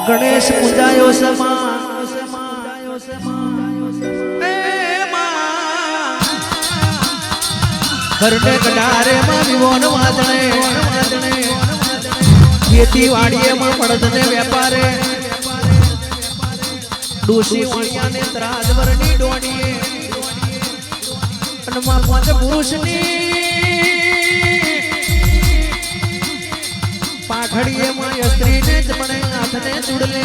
ગણેશ પૂજાયો સમા ઘરને કડારે માં વિવોન વાદણે ખેતી વાડીએ માં પડદને વેપારે ડોસી વાણિયાને ત્રાજવરની ડોડીએ અને માં પાંચ પુરુષની પાઘડીએ માં સ્ત્રીને જમણે હાથને ચૂડલે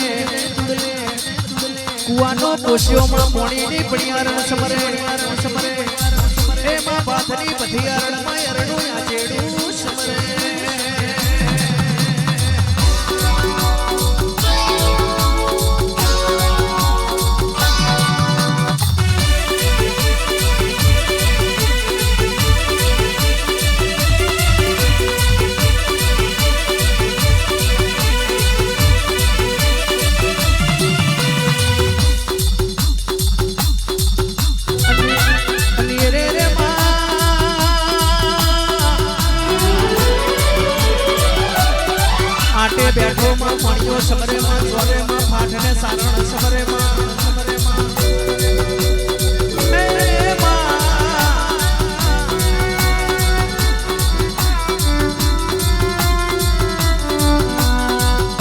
કુવાનો પોષિયો માં પોણીની પણિયારણ સમરે એમાં પાથની પથિયારણ માં અરણું આચેડું સમરે બેઠો માં મણિયો સમરે માં ચોરે માં ફાટને સારણ સમરે માં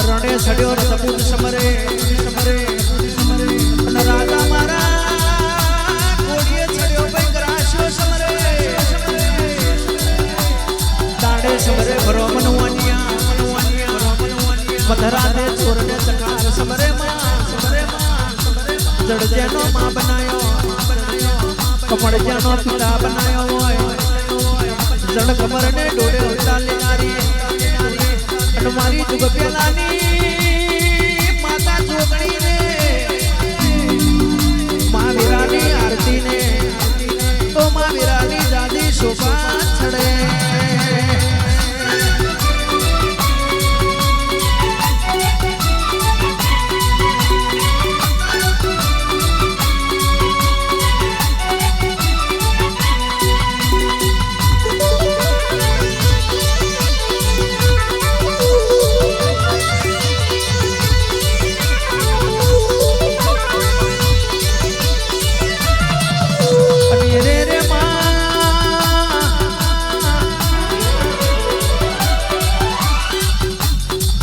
રણે સડ્યો સપૂત સમરે અને રાજા મારા કોડીએ ચડ્યો ભાઈ ગ્રાસ્યો સમરે દાડે સમરે ભરોમન વાનિયા પથરાતે ચોરને ચકાર સમરે માં જડજેનો માં બનાયો કમળજેનો પિતા બનાયો હોય જડ કમરને ડોરે ઉતાલે નારી અને મારી જુગ પેલાની માતા જોગણી ને માં વીરાની આરતી ને તો માં વીરાની દાદી શોભા છડે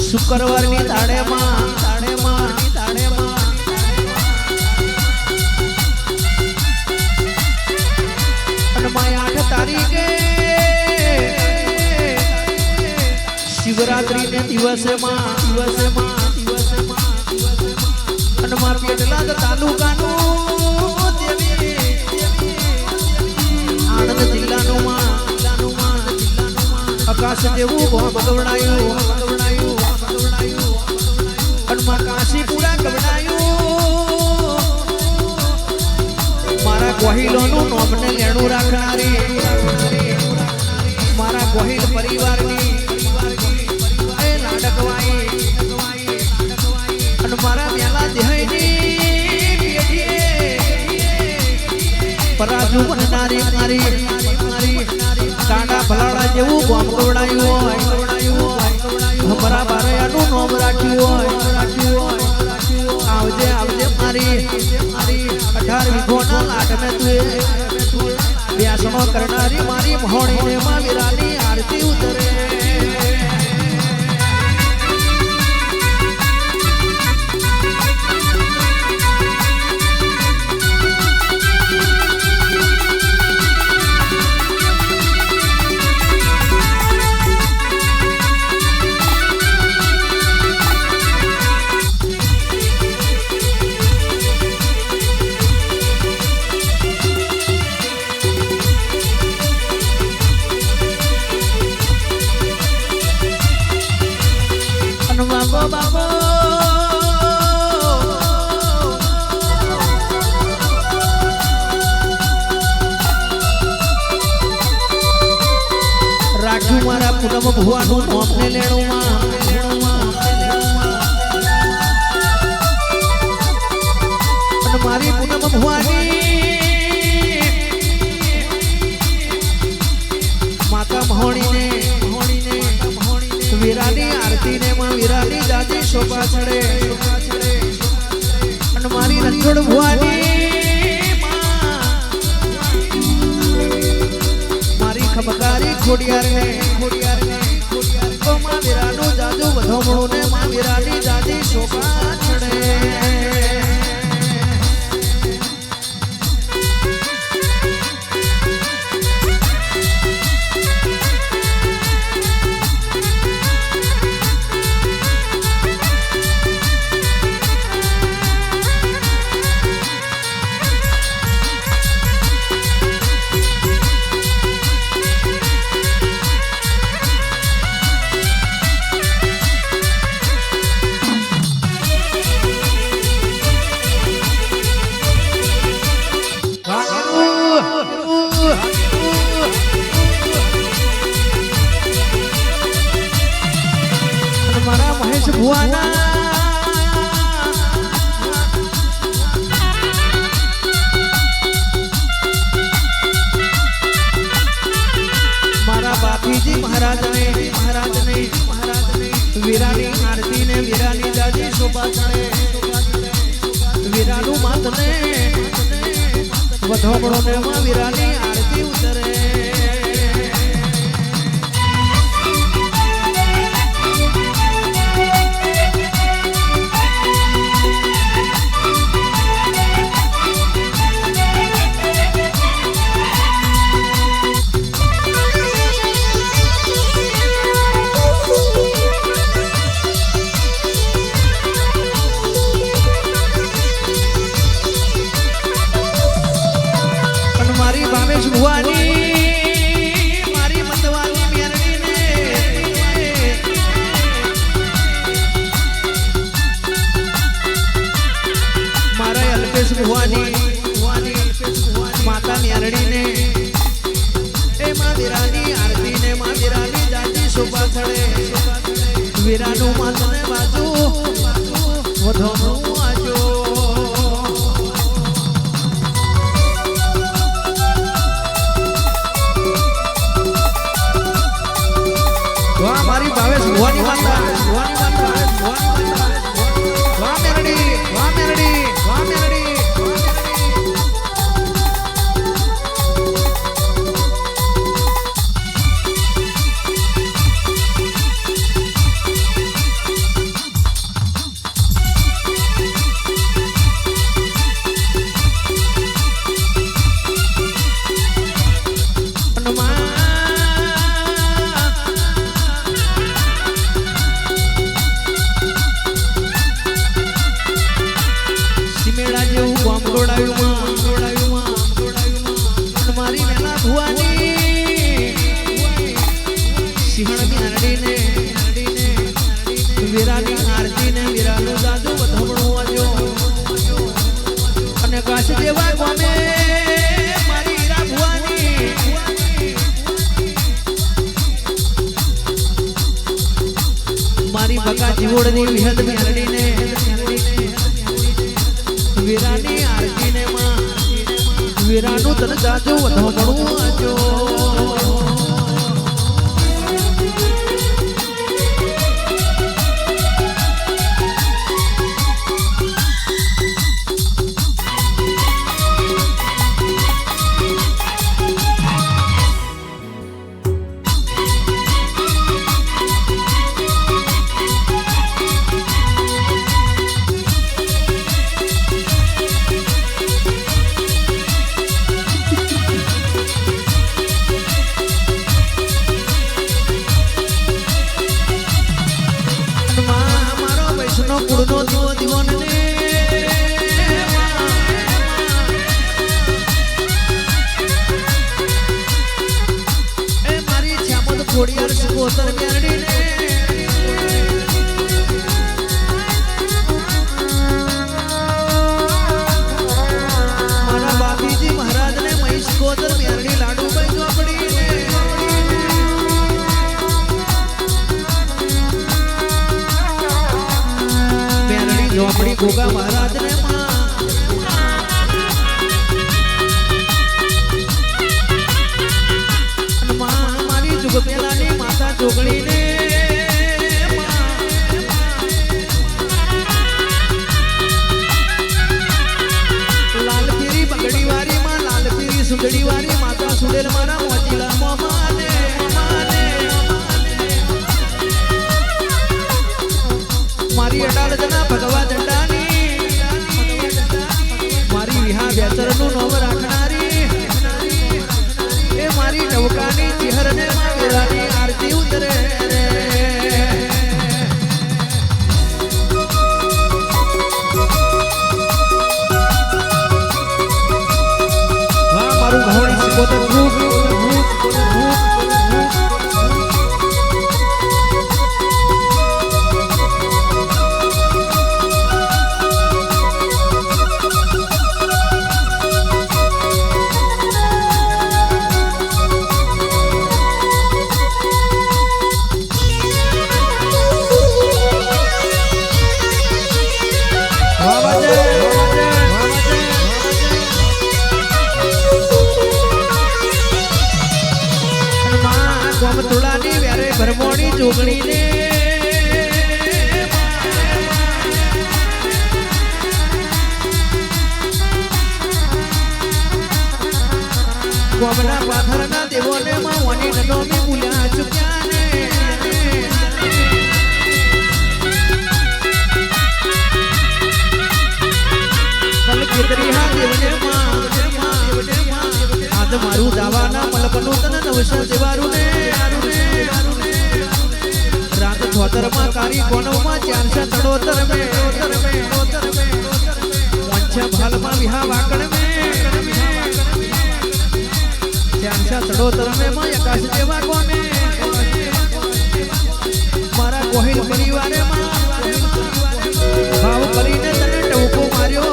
શુક્રવારની તાળેમાં અને માય 8 તારીખે શિવરાત્રી ને દિવસે માં અને માં પેટલાદ તાલુકાનું દેવી આણંદ જિલ્લાનું માં આકાશ દેવું ગવડાયું કાશીપુરા ગવડાયું મારા ગોહિલોનું નોમને લેણું રાખનારી મારા ગોહિલ પરિવારની એ લાડકવાઈ અને મારા મેલા દેહની પરાજુ બનનારી મારી કાંડા ભલાડા જેવું ગોમ ગવડાયું હોય અમારા બારયાનું નોમ રાખ્યું હોય આવજે મારી 18 વીઘોના લાટને તું વ્યાસનો કરનારી મારી મહોણીને માં વીરાની આરતી ઉતરે બાબો રાખ્યું મારા પૂનમ ભુવાનું નોમને લેણું માં અને મારી પૂનમ ભુવાની માતા પાછળે અને મારી રણછોડ ભુવાની મારી ખબકારી ખોડિયાર ને તો માં વીરાનું જાજુ વધમણું ને માં વીરાની જાજી શોભા ચડે મારા મહેશ ભુવાના મારા બાપીજી મહારાજને વીરાની આરતી ને વીરાની જાજી શોભા ચડે વીરાનું માથને વધમણો ને માં વીરાની આરતી ઉતરે ભુવાની મારી મતવાની મેરડી ને મારા અલ્પેશ ભુવાની માતા મેરડી ને એ માં વીરાની આરતી ને માં વીરાની જાજી શોભા ચડે વીરાનું માથને બાજુ વધમણું આજો મારી ભાવેશ ભુવાની માતા વાહ મેરડી મારી મેલા ભુવાની સિંહણ મેરડી ને વીરાની આરતી ને વીરાનું જાદુ વધમણું આજો અને કાશ જેવા ગમે મારી હીરા ભુવાની મારી બકા જીવોડની વિહદ મેરડી ને વીરાની આરતી ને માં વીરાનું તન જાજો વધમણું આજો કુળનો દીવો દીવોને એ મારી છામદ ખોડિયાર સુકોતર મેરડી ને મારા બાપીજી મહારાજ ને મહેશ કોતર મેરડી લાડુભાઈ ચોપડી ચોપડી ગોગા મહારાજ ને મારી જુગ પેલાની માતા ચોગડી ને પૂજા સુડેલ મારા મોજીલા મોમાને મારી અડાલ જના ભગવા દંડાની મારી વિહા બેચરનું નોમ રાખનારી એ મારી નવકાની ચહેરને માં વેરાની આરતી ઉતરે મારું ઘોડી સિકોતર રૂપ ગોમતુડાની વેરે ભરમોણી જોગણીને ગોમના પાથરના દેવોને માં વની નનોમી ભૂલ્યા ચૂક્યા ને કલ કેતરી હા દેવને માં આજ મારું દાવાના મલકનું તન નવશ દેવારું ને રાત ધોતરમાં કારી કોણોમાં 473 મે પંચ ભાલમાં વિહા વાકણ મે 473 મે માં આકાશ દેવા કોને મારા કોહિલ પરિવારે માં ભાવ કરીને તને ટોકો માર્યો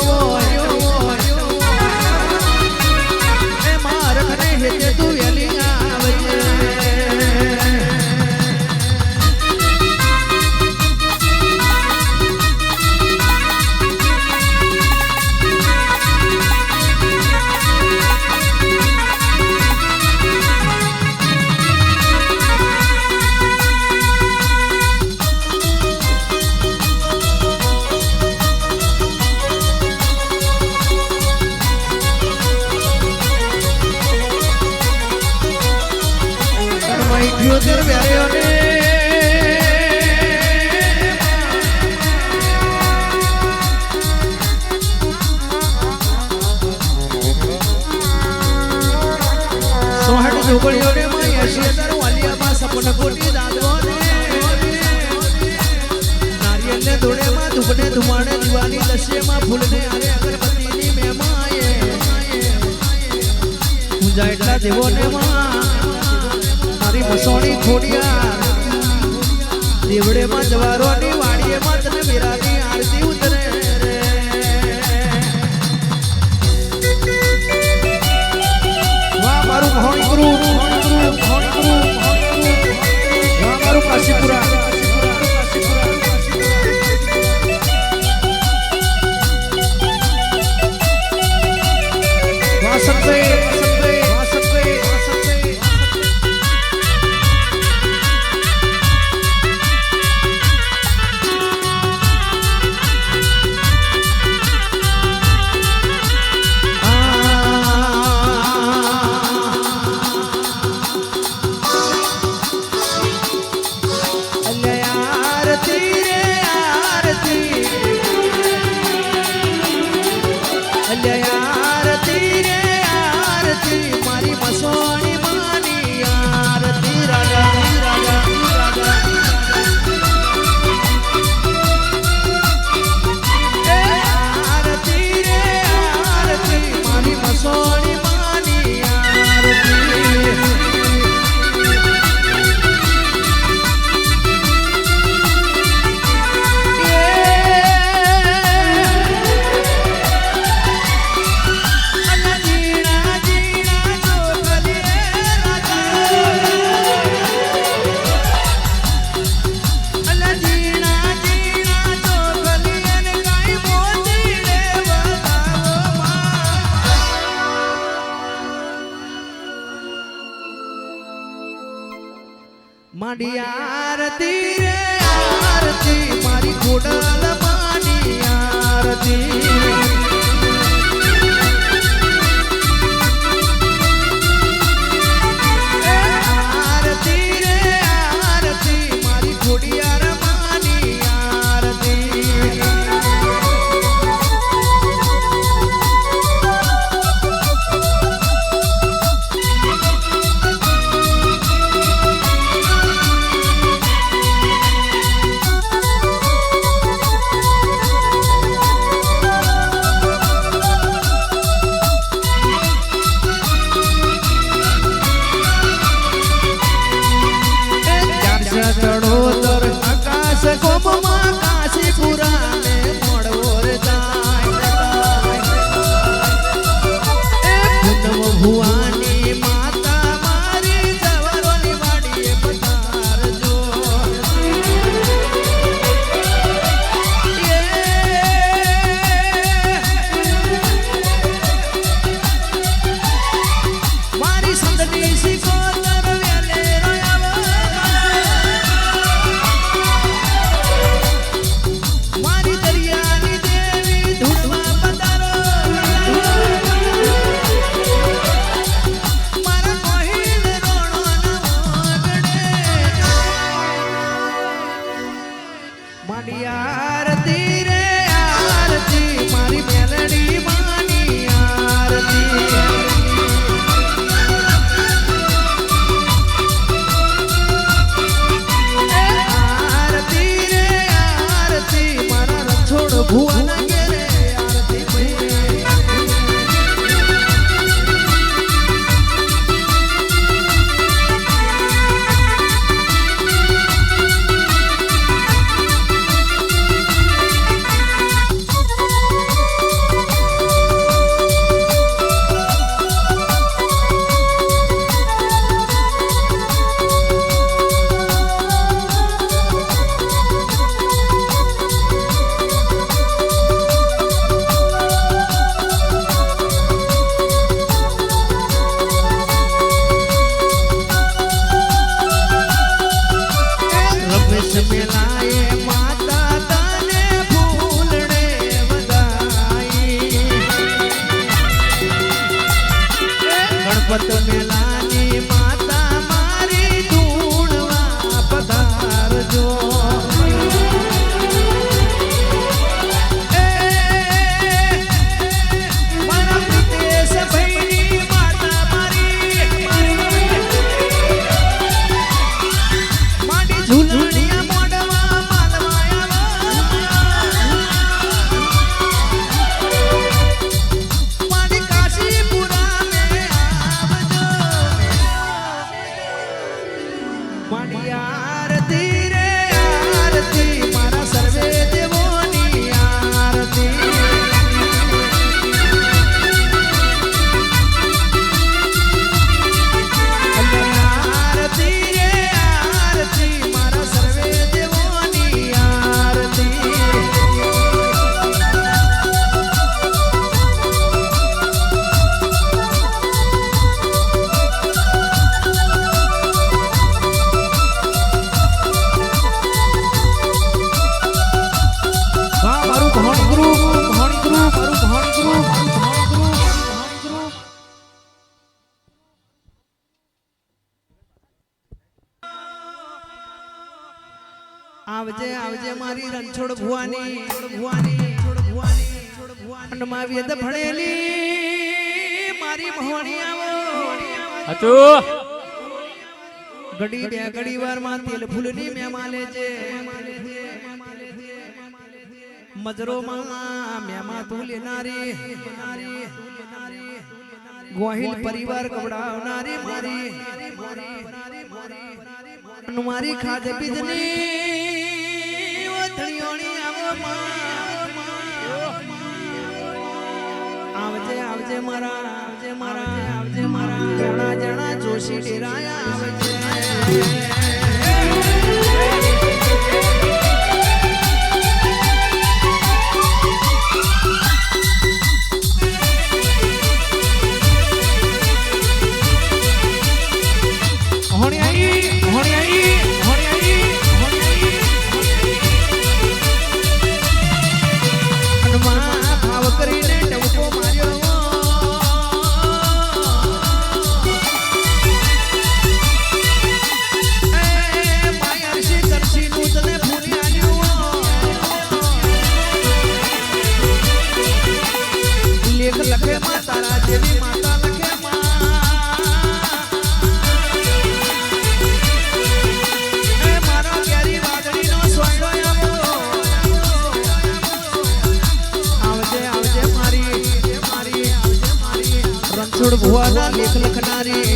એ મારખને હેતે તું વેલી આવજે યોદર વ્યાયો ને સોહટ જોગળીઓ ને માં 80,000 વાલિયામાં સપન કોટી દાદવો ને નારિયેલ ને દોડે માં ધૂપને ધુમાડે દીવાની દશેમાં ફૂલને આરે અગરબત્તીની મેમાએ પૂજા એટલા દેવો ને માં મસોણી ખોડિયા દેવડે માં જવારોની વાડીએ માં તને મીરાની આરતી ઉતરે વાહ મારું ઘોણી ગુરુ વાહ મારું કાશીપુરા વાહ સંતે माडी आरती रे आरती मारी घोड़ाल माडी आरती મારી આરતી રે આરતી મારા સર્વે દેવોની આરતી આરતી રે આરતી મારા સર્વે દેવોની આરતી આવજે આવજે મારી રણછોડ ભુવાની અને માં વેદ ભણેલી મારી મહોણી આવો ઘડી બે ઘડી વાર માં તેલ ફૂલની મેમા લેજે મજરો માં મેમા તું લેનારી ગોહિલ પરિવાર કવડાવનારી મારી મારી ખાધ પીધની ઓથળીઓની આવજે આવજે મારા જણા જણા જોશી ડેરાયા આવજે લખે માં તારા જેવી માતા લખે મારા પ્યારી વાદળી નો સોયડો આવજે આવજે મારી રણછોડ ભુવાના લેખ લખનારી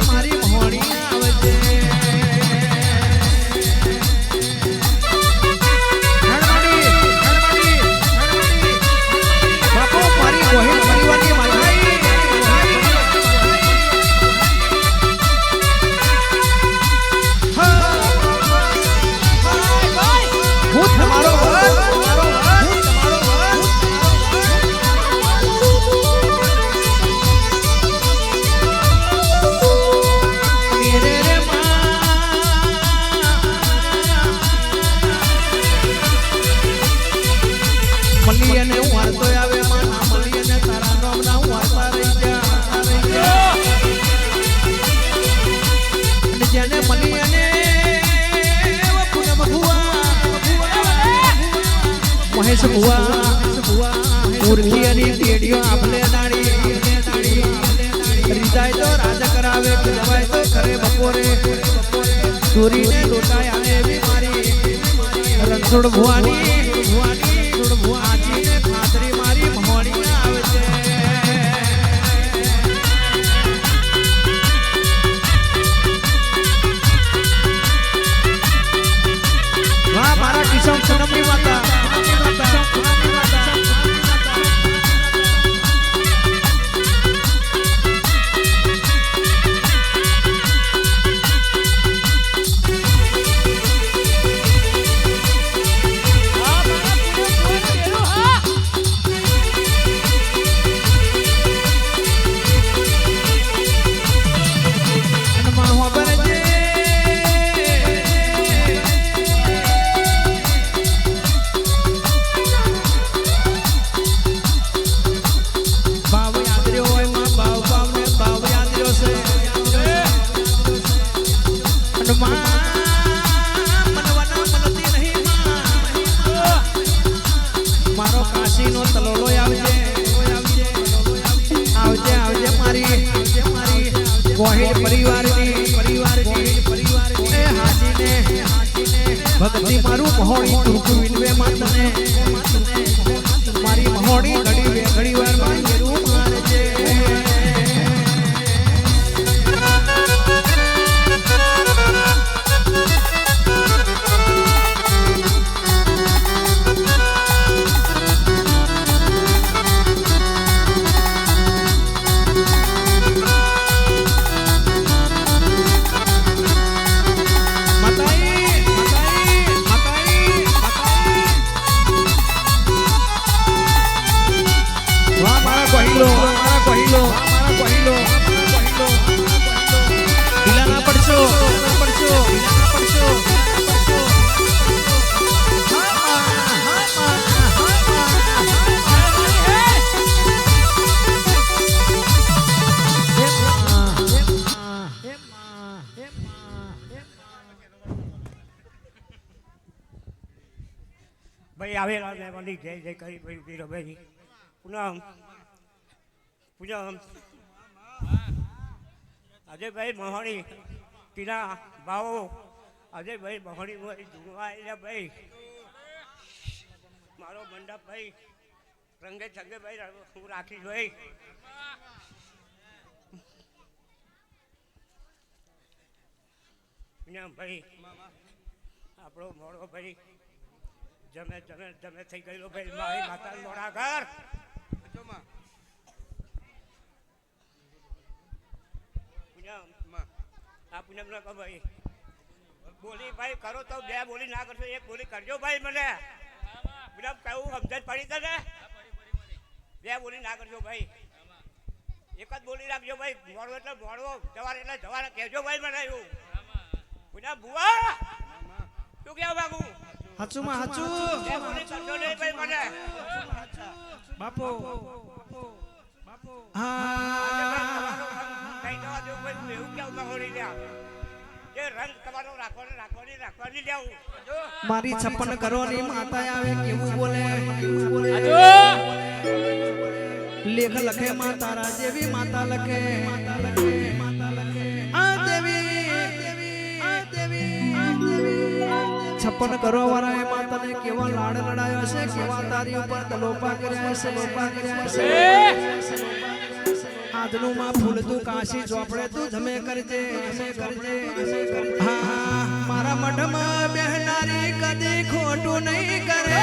મારી મહોણી આવજે મલિયને વારતો આવે માના મલિયને તારા નામના વારતા રહી જા અને જેને મલિયને પૂનમ ભુવા મહેશ ભુવા ઉર્ખીની પેડીઓ આપલે નાડી રીજાય તો રાજ કરાવે જવાય તો કરે બપોરે ચોરીને લોટાય આને એવી મારી રણછોડ ભુવાની આજીને ખાતરી મારી મહોણી આવજે વાહ મારા કિશન સોનમની માતા મારો કાશીનો તલોલો આવજે આવજે આવજે મારી ગોહિલ પરિવારની એ હાજીને ભક્તિ મારું મહોણી તુરકુ વિનવે માતને મારી મહોણી ઘડી વાર મારી રૂ મારજે ભાઈ આવેલા મહેમાનની જય જય કરી ભાઈ વીરભાઈ પૂનમ પૂનમ અજયભાઈ મહાણી ટીના ભાવો અજયભાઈ મહાણી ભાઈ જુનવા ભાઈ મારો મંડપ ભાઈ રંગે છંગે ભાઈ હું રાખીશ ભાઈ ભાઈ આપણો મોડો ભાઈ જમે જમે જમે થઈ ગયેલો ભાઈ મારી માતા મોડા ઘર આ પૂનમ ના કહો ભાઈ બોલી ભાઈ કરો તો બે બોલી ના કરશો એક બોલી કરજો ભાઈ મને પૂનમ કહું સમજણ પડી તને બે બોલી ના કરજો ભાઈ એક જ બોલી રાખજો ભાઈ મોડો એટલે મોડો જવાર એટલે જવાર કહેજો ભાઈ મને એવું પૂનમ બુઆ તું કેવું બાબુ હાચું માં હાચું બે બોલી કરજો નહીં ભાઈ મને બાપો મારી 56 કરોડની માતા આવે કેવું બોલે લેખ લખે માતા રાજેવી માતા લખે આ દેવી 56 કરોડ વાળા માતાને કેવા લાડ લડાયો છે કેવા તારી ઉપર તલોપા કર્યા છે આજનું માં ફૂલ તું કાશી ચોપડે તું જમે કરજે હા મારા મઢમાં બેહનારી કદી ખોટું નહીં કરે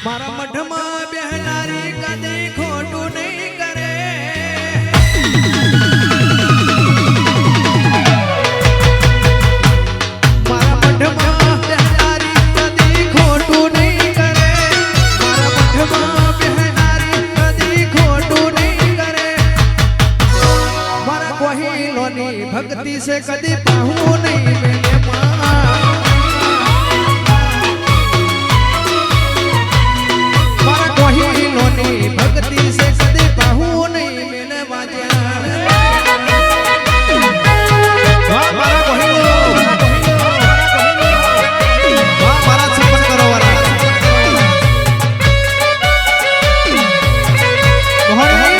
મારા મઢમાં બેહનારી કદી ખોટું નહીં કરે મારા મઢમાં બેહનારી કદી ખોટું નહીં કરે મારા મઢમાં બેહનારી કદી ખોટું નહીં કરે મારા કોહિનોની ભક્તિ છે કદી પાહું નહીં મેલે કોહિનોની ભક્તિ છે કદી પાહું નહીં મેલે વાજ્યા વાહ મારા કોહિનો વાહ મારા 56 કરોડ વાળા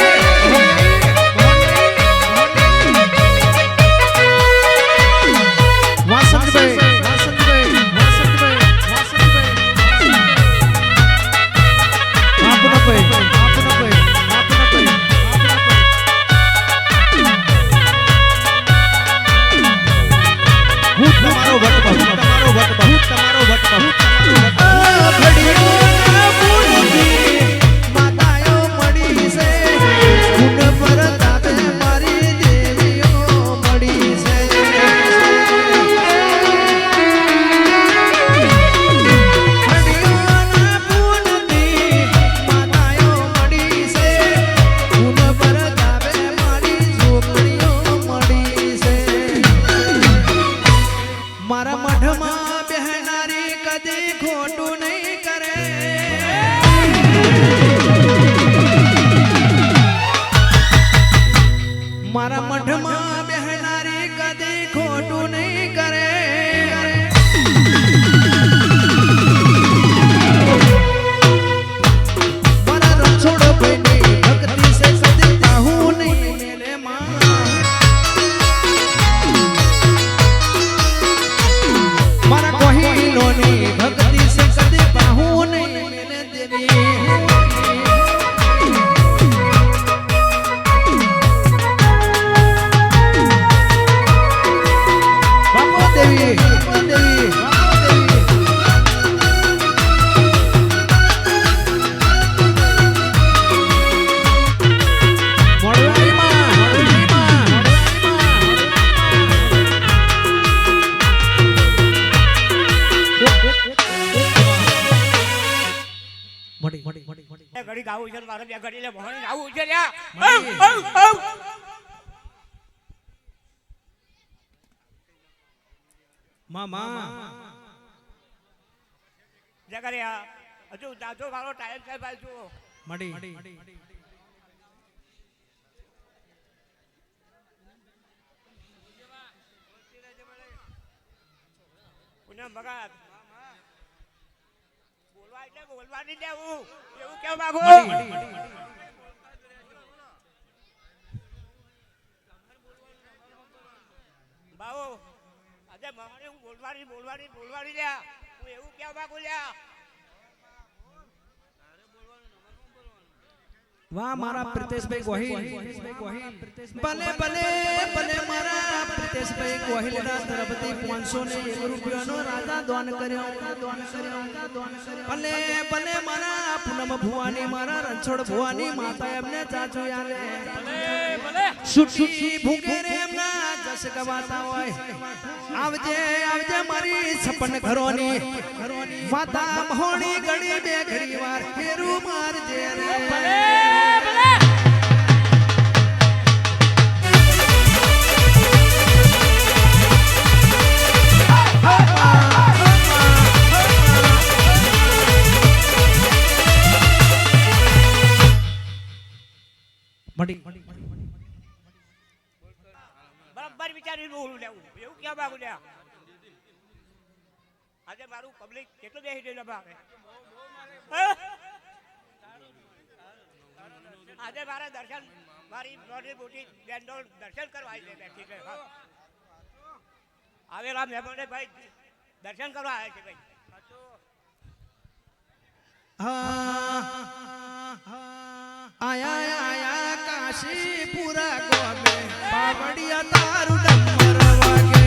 મારા મઢમાં બેહનારી કદી ખોટું નહીં કરે મારા રણછોડ ભાઈની ભક્તિ છે કદી પાહું નહીં મેલે મારા કોહિનોની ભક્તિ છે કદી પાહું નહીં મેલે દેવી ઘડી ગાવું છે મારે બે ઘડી લે ભણી ગાવું છે લ્યા મામા જગરિયા હજુ દાદો વાળો ટાઈમ છે ભાઈ જુઓ મડી પૂનમ ભગત બોલવા એટલે બોલવા નહીં દેવું એવું કેવું માંગુ બાબુ આજે મારે હું બોલવાની લ્યા હું એવું કેવા માંગુ લ્યા વાહ મારા પ્રિતેશભાઈ ગોહિલ ભલે ભલે ભલે મારા પ્રિતેશભાઈ ગોહિલના તરફથી 501 રૂપિયાનો રાજા દાન કર્યો ભલે ભલે મારા પૂનમ ભુવાની મારા રણછોડ ભુવાની માતા એમને ચાચો આલે સુટી ભૂગે રે એમના જસ ગવાતા હોય આવજે આવજે મારી છપન ઘરોની માતા મહોણી ઘડી બે ઘડી વાર ફેરું મારજે રે બરાબર વિચારી બોલું લેવું એવું ક્યાં માંગુ લ્યા આજે મારું પબ્લિક કેટલું બેસી ગયેલું ભાવે આજે મારા દર્શન મારી મોટી બેનનો દર્શન કરવા આવી બેઠી છે આવેલા મહેમાને ભાઈ દર્શન કરવા આવ્યા છે ભાઈ આયા આયા કાશીપુરા ગોમે પાવડિયા તારું ડમર વાગે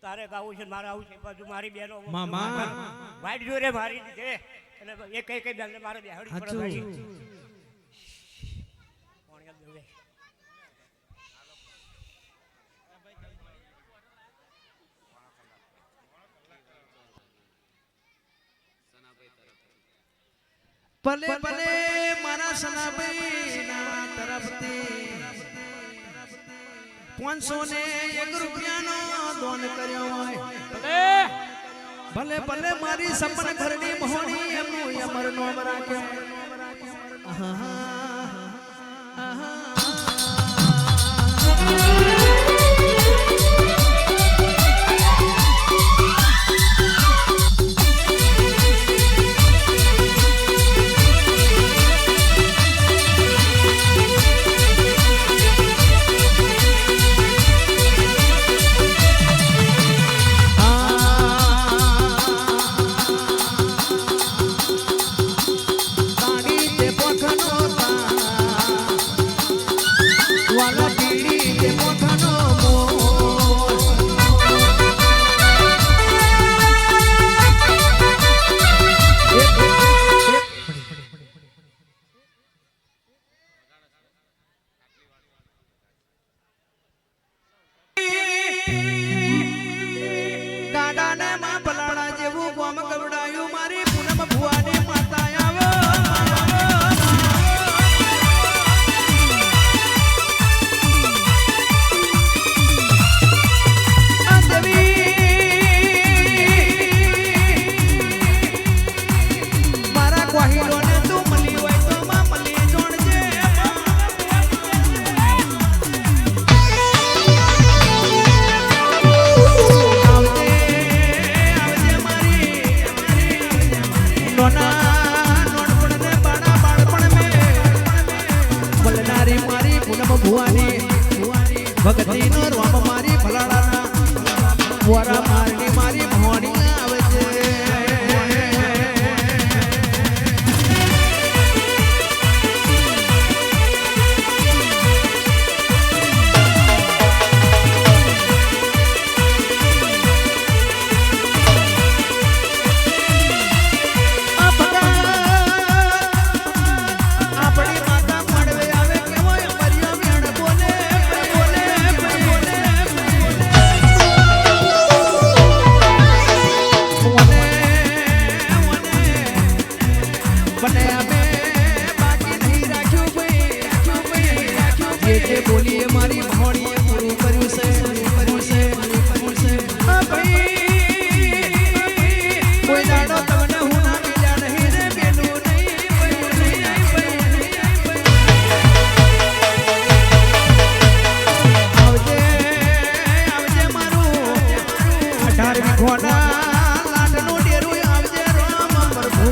તારે ગાવું છે મારે આવું છે બધું મારી બેનો મામા વાઈટ જોરે મારી છે એટલે એક કઈ કઈ બેનને મારે બેહાડી પડે ભાઈ ભલે ભલે મારા સનાભાઈ ના તરફથી 501 રૂપિયાનો દાન કર્યો હોય ભલે ભલે મારી સપન ઘરની મહોણી એમનું અમર નોમ રાખ્યો ભગતી નો રોમ મારી ભલાડાના વરા મારની મારી મોણી આવે છે આપણી માતા મળવે આવે કેવો મરિયો મેણ બોલે બને અમે બાકી નહીં રાખ્યું ભાઈ જે બોલીએ મારી ભોણીએ પૂરું કર્યું છે હા ભાઈ કોઈ દાડો તમને હું ના મિલ્યા નહીં રે બેનું નહીં આવજે મારું 18મી ઘોડા લાટનું ડેરું આવજે રામ પ્રભુ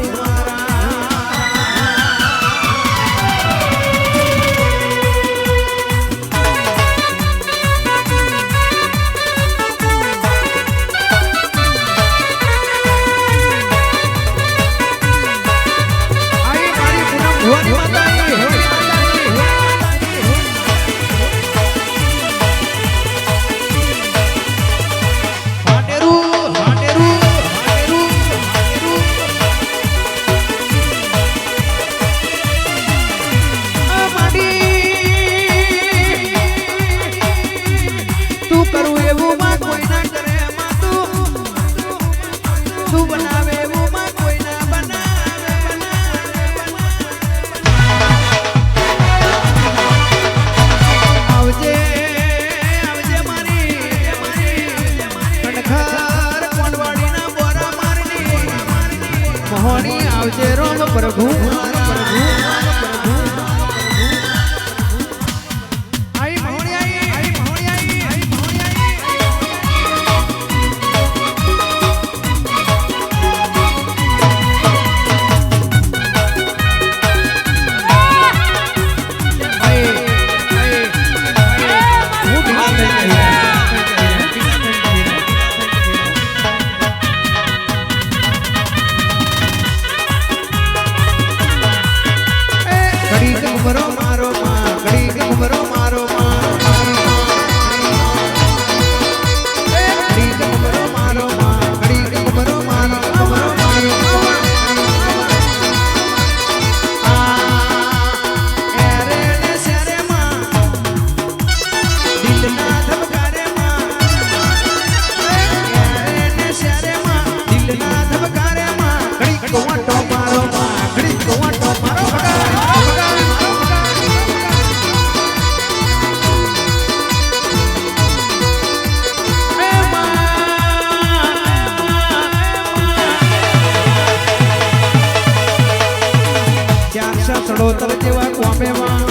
ચડોતર જેવા કોમેમાં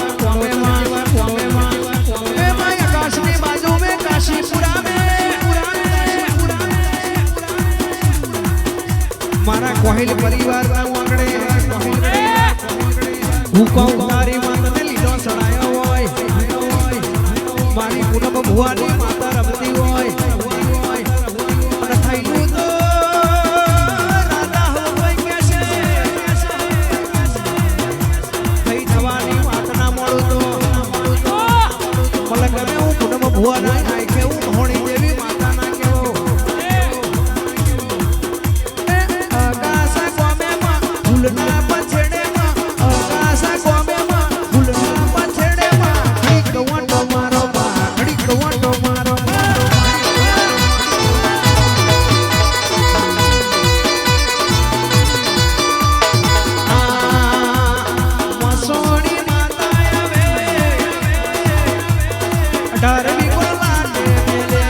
એ માય આકાશની બાજુ में काशीपुरा में મારા કોહિલ પરિવારના આંગણે હુકમ તારી માતાને લીધો સડાયો હોય મારી પૂનમ ભુવાની માતા રમતી હોય અને થઈલું તો રાધા હોય કે છે કઈ થવાની વાત ના મળું તો મલક કરે હું પૂનમ ભુવાના આય કે હું હોણી દેવી માતાના કેવો આકાશા કોમેમાં ભૂલના પછડેમાં આકાશા કોમેમાં ભૂલના પછડેમાં ઘડીક વંટો મારો બા ઘડીક વંટો મારો મસોણી માતા આવે 18મી બોલાટે મેલે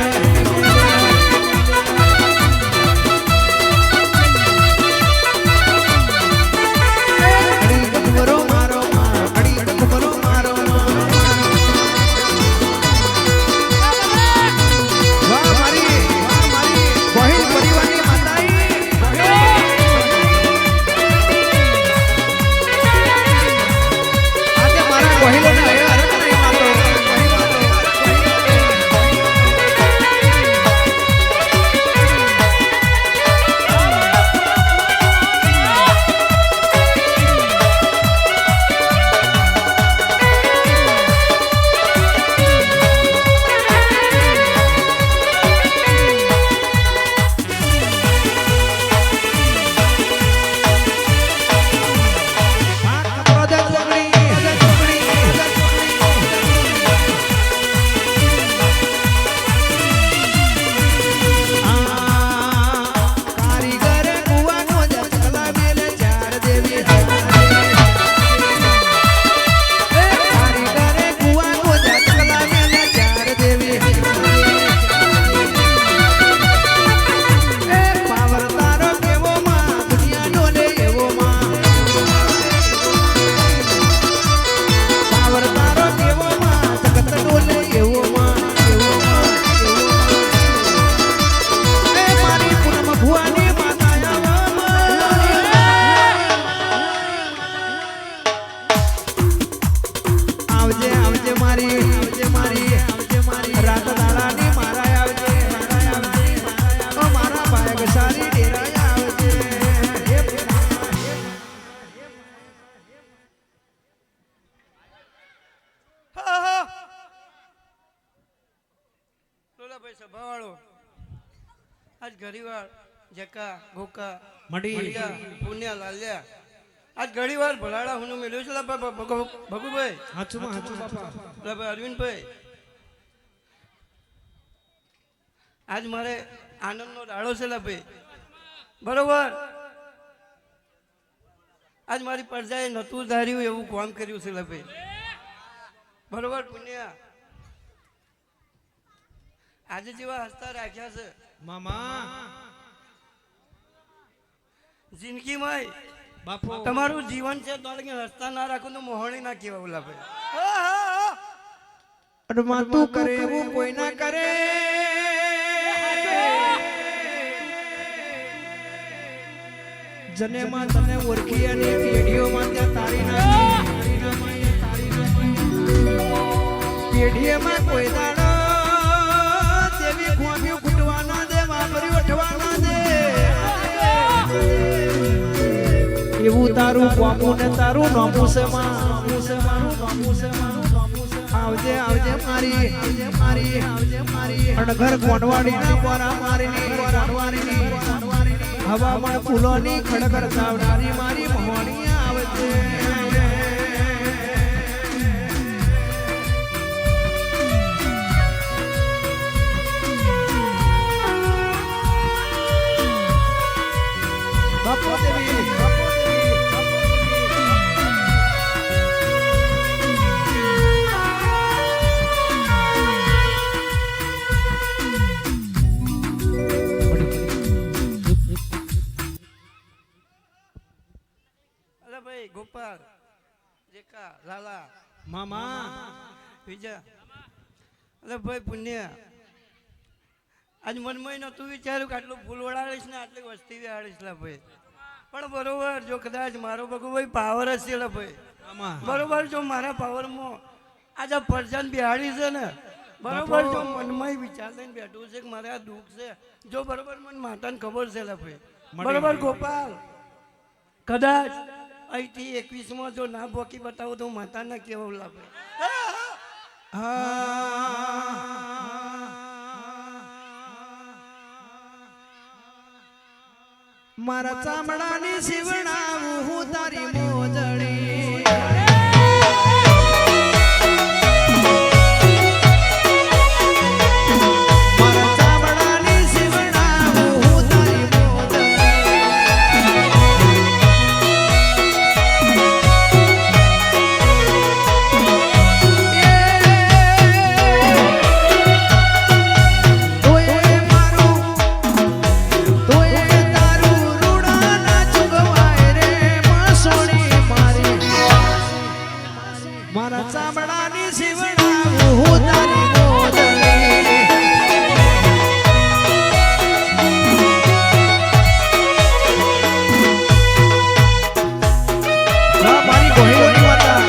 સભાવાળો આજ ઘડીવાર જકા ગોકા મડી પુણ્યા લાલ્યા આજ ઘડીવાર ભલાડા હું મેળ્યો છે ભગુભાઈ હાચું બાપા અરવિંદભાઈ આજ મારે આનંદનો દાડો છે ભાઈ બરોબર આજ મારી પ્રજાએ નતું ધાર્યું એવું કામ કર્યું છે ભાઈ બરોબર પુણ્યા આજે જેવા હસતા રાખ્યા છે મામા જિંદગીમાં બાપો તમારું જીવન છે તો હસતા ના રાખો તો મોહણી ના કેવા બોલા ભાઈ અડમાં તું કરે એવું કોઈ ના કરે જનેમાં તને ઓળખી અને પેઢીઓમાં ત્યાં તારી નાખી પેઢીઓમાં કોઈ દાડો દેવી ખોમ્યું ખૂટવાના દે વાપરી ઉઠવાના દે એવું તારું કોમું ને તારું નોમું છે આવજે આવજે મારી અણઘર કોટવાડી ના પોરા મારી હવામાન ફૂલોની ખડખડ ચાવડારી મારી મોહણી આવજે બાપો દેવી ગોપાલ જેકા લાલા મામા બીજા અરે ભાઈ પુણ્ય આજ મનમાં નતું વિચાર્યું કે આટલું ફૂલ વળાડીશ ને આટલી વસ્તી વળાડીશ લા ભાઈ પણ બરોબર જો કદાચ મારો ભગુ ભાઈ પાવર હશે લા ભાઈ મામા બરોબર જો મારા પાવરમાં આજ આ પરજાન બિહાડી છે ને બરોબર જો મનમાં વિચાર લઈને બેઠું છે કે મારે આ દુઃખ છે જો બરોબર મને માતાને ખબર છે લા ભાઈ બરોબર ગોપાલ કદાચ અહીંથી 21માં જો ના બોકી બતાવું તો માતાને કેવું લા ભાઈ મારા ચામડાની શિવડાવું હું તારી મોજડી મારા ચામડાની શિવડાવું હું તારી મારા ચામડાની શિવડાવું હું તારી મોજડી મારી ગોહિલોની માતા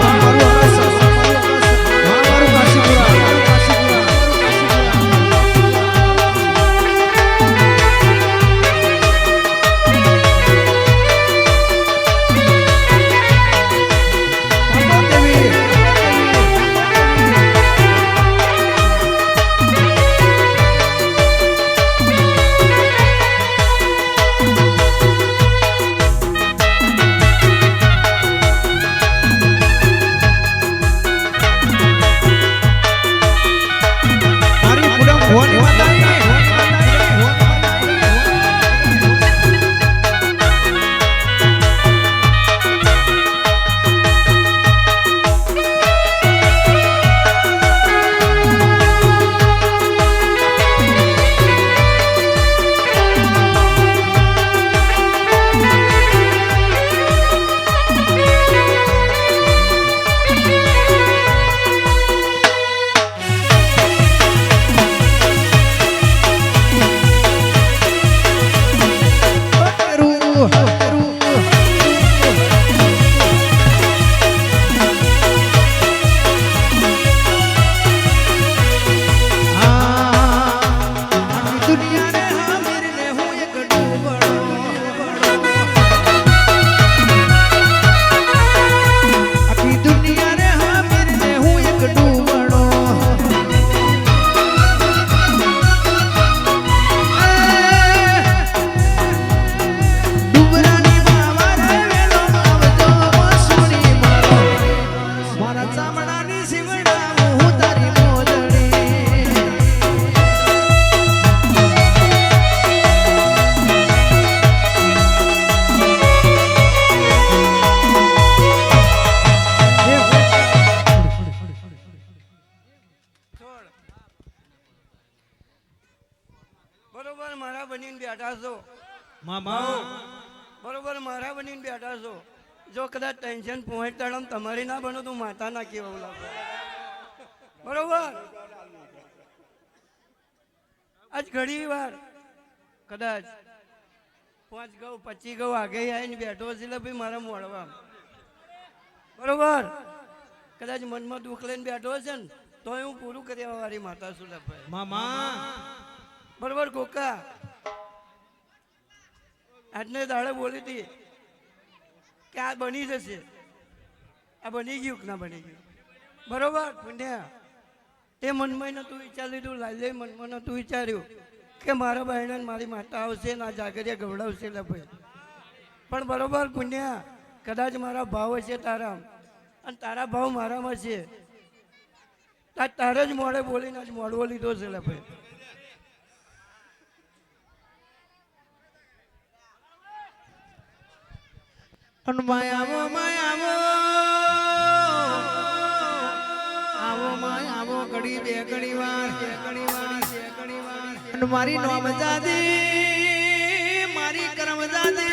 મારું આકાશ મારું કાશીપુરા બરોબર મારા બનીને બેઠા છો મામા બરોબર મારા બનીને બેઠા છો જો કદાચ ટેન્શન પહોંચતાડમ તમારી ના બનો તો માતા ના કેવું લાગે બરોબર આજ ઘણી વાર કદાચ 5 ગૌ 25 ગૌ આગે આવીને બેઠો છે એટલે ભાઈ મારા મોડવા બરોબર કદાચ મનમાં દુઃખ લઈને બેઠો છે ને તો હું પૂરું કરી વાળી માતા છું લે ભાઈ મામા બરોબર કોકા આજને દાડે બોલી હતી કે આ બની જશે આ બની ગયું કે ના બની ગયું બરોબર પુણ્યા તે મનમાં નતું વિચાર લીધું લાલે મનમાં નતું વિચાર્યું કે મારા બહેને મારી માતા આવશે ને આ જાગરિયા ગવડાવશે લે ભાઈ પણ બરોબર પુણ્યા કદાચ મારા ભાવ હશે તારા અને તારા ભાવ મારામાં છે તારે જ મોડે બોલીને આજ મોડવો લીધો છે લે ભાઈ માયાવો માયાવો આવો માયાવો ઘડી બે ઘડી વાર અને મારી નોમ જાદે મારી કરમ જાદે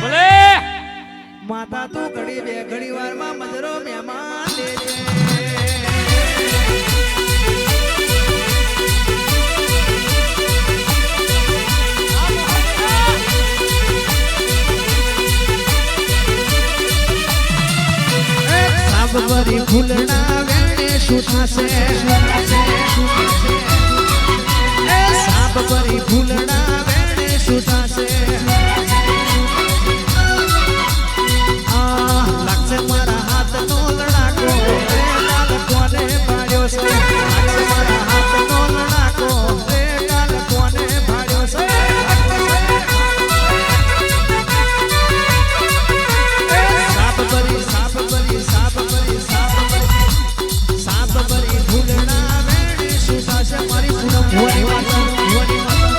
બોલે માતા તું ઘડી બે ઘડી વારમાં મજરો મહેમાન લેજે ભરી ફૂલના વેણે શું થશે સાપ ભરી ફૂલના વેણે શું થશે લાગશે મારા હાથનો લડાકો કોને પાડ્યો છે લાગશે મારા હાથનો લડાકો કોને પાડ્યો છે સાપ ભરી સાપ ભરી સાપ ભરી સાપ ભરી ફૂલના વેણે શું થશે મારી પૂનમ ભોળી માતા ભોળી માતા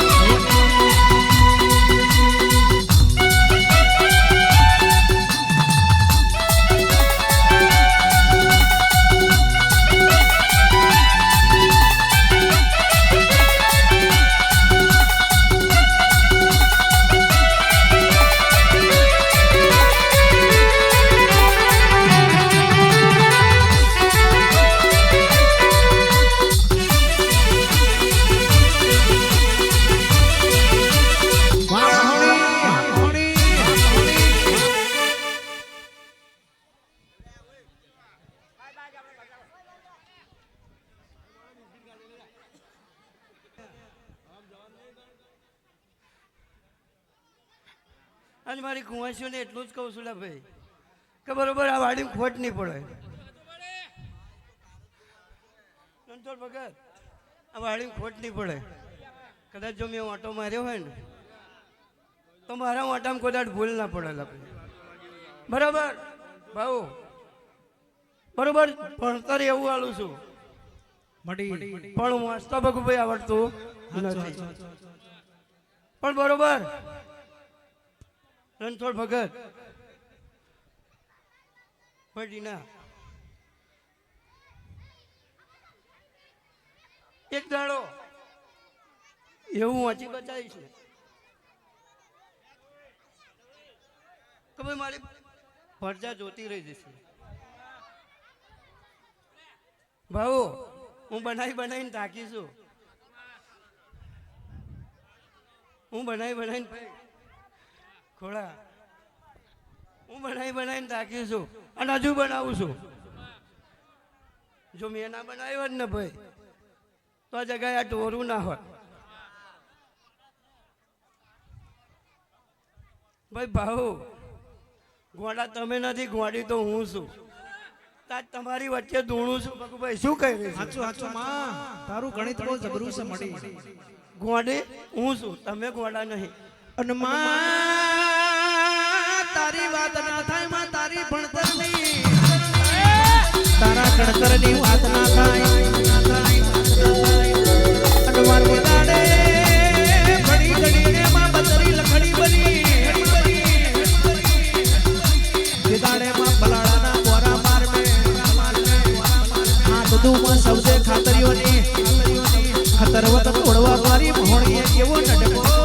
અને મારી કુંવાસીઓને એટલું જ કહું છું લા ભાઈ કે બરોબર આ વાડીમાં ખોટ નહીં પડે રણછોડ ભગત આ વાડીમાં ખોટ નહીં પડે કદાચ જો મેં ઓટો માર્યો હોય ને તો મારા ઓટામાં કદાચ ભૂલ ના પડે લા ભાઈ બરાબર ભાઉ બરોબર ભણતર એવું આલું છું પણ વાંચતા ભગુભાઈ આવડતું નથી પણ બરોબર રણછોડ ભગત ના એક દાડો એવું વાંચી બચાવીશ ને કે ભાઈ મારી ફરજા જોતી રહી જશે ભાઉ હું બનાવીને થાકીશું હું બનાવીને ખોડા હું બનાવીને થાકી છું અને હજુ બનાવું છું જો મેં ના બનાવ્યો જ ને ભાઈ તો આ જગ્યાએ આ ઢોરું ના હોત ભાઈ ભાઉ ગોડા તમે નથી ગોડી તો હું છું તાજ તમારી વચ્ચે ધૂણું છું ભાઈ શું કહી રહી સાચું સાચું માં તારું ગણિત બહુ જબરું છે મળી ગોડી હું છું તમે ગોડા નહીં અને માં તારી વાત ના થાય માં તારી ભણતરની તારા ગણતરની વાત ના થાય અને મારું દાડે ઘડી ઘડીને માં બતરી લખડી બની દાડે માં બલાડાના બોરા માર મે હાથ દુમાં સૌદે ખાતરીઓની ખતરવત તોડવા મારી મોહણીએ કેવો નડકો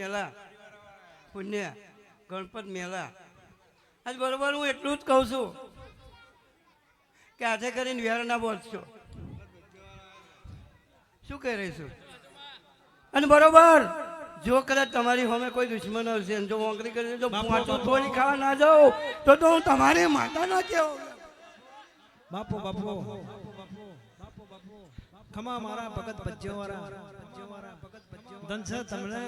મેલા પુણ્ય ગણપત મેલા આજ બરોબર હું એટલું જ કહું છું કે આજે કરીને વેર ના બોલશો શું કહી રહીશું અને બરોબર જો કદાચ તમારી સામે કોઈ દુશ્મન હશે જો મોકરી કરી જો થોડી ખાવા ના જાઉં તો હું તમારી માતા ના કેવો બાપુ બાપુ ખમા મારા ભગત ભજ્યો વાળા ધનસે તમને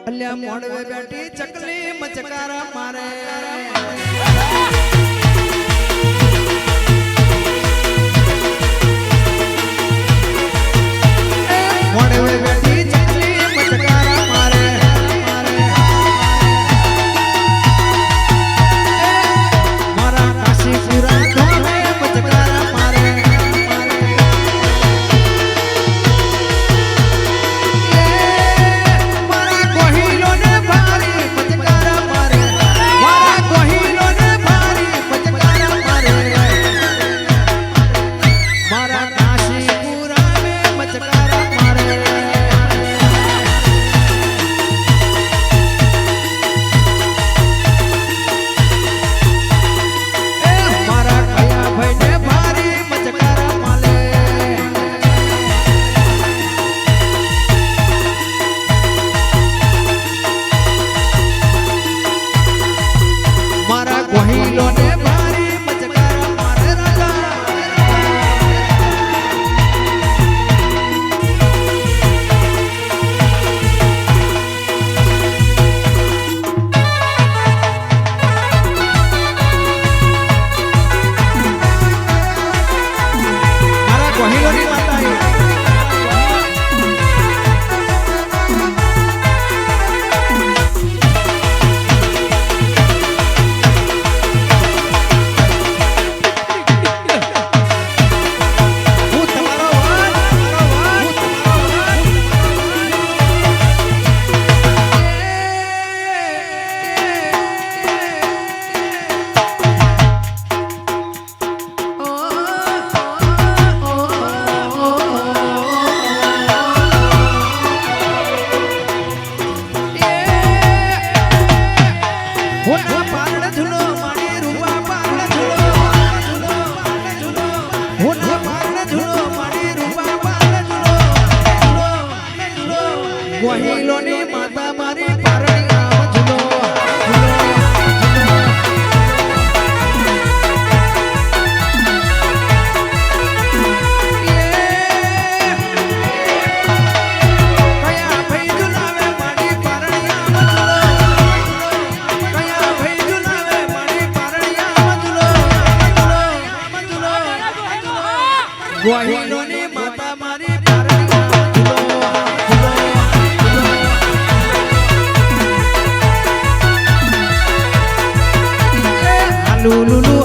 અલ્યા મોડવે બેઠી ચકલી મચકારા મારે મોડવે બેઠી ચકલી મચકારા મારે મારા કાશીપુરા ધોમે મચકારા મારે મારા કોહિલોને ભારી મચકારા મારે મારા કોહિલોને ભારી મચકારા મારે મારા કાશીપુરા મે મચકારા મારે મારા કયા ભાઈને ભારી મચકારા માલે મારા કોહિલોને ભારી મચકારા મારે રાજા મારા કોહિલોની માતા હું તમારો કોહિલોની માતા મારી પારણી આમ ઝૂલો કયા ભાઈ ઝુલાવે મારી પારણી આમ ઝૂલો કયા ભાઈ ઝુલાવે મારી પારણી આમ ઝૂલો કોહિલોની માતા મારી પારણી આમ ઝૂલો લુલુલુ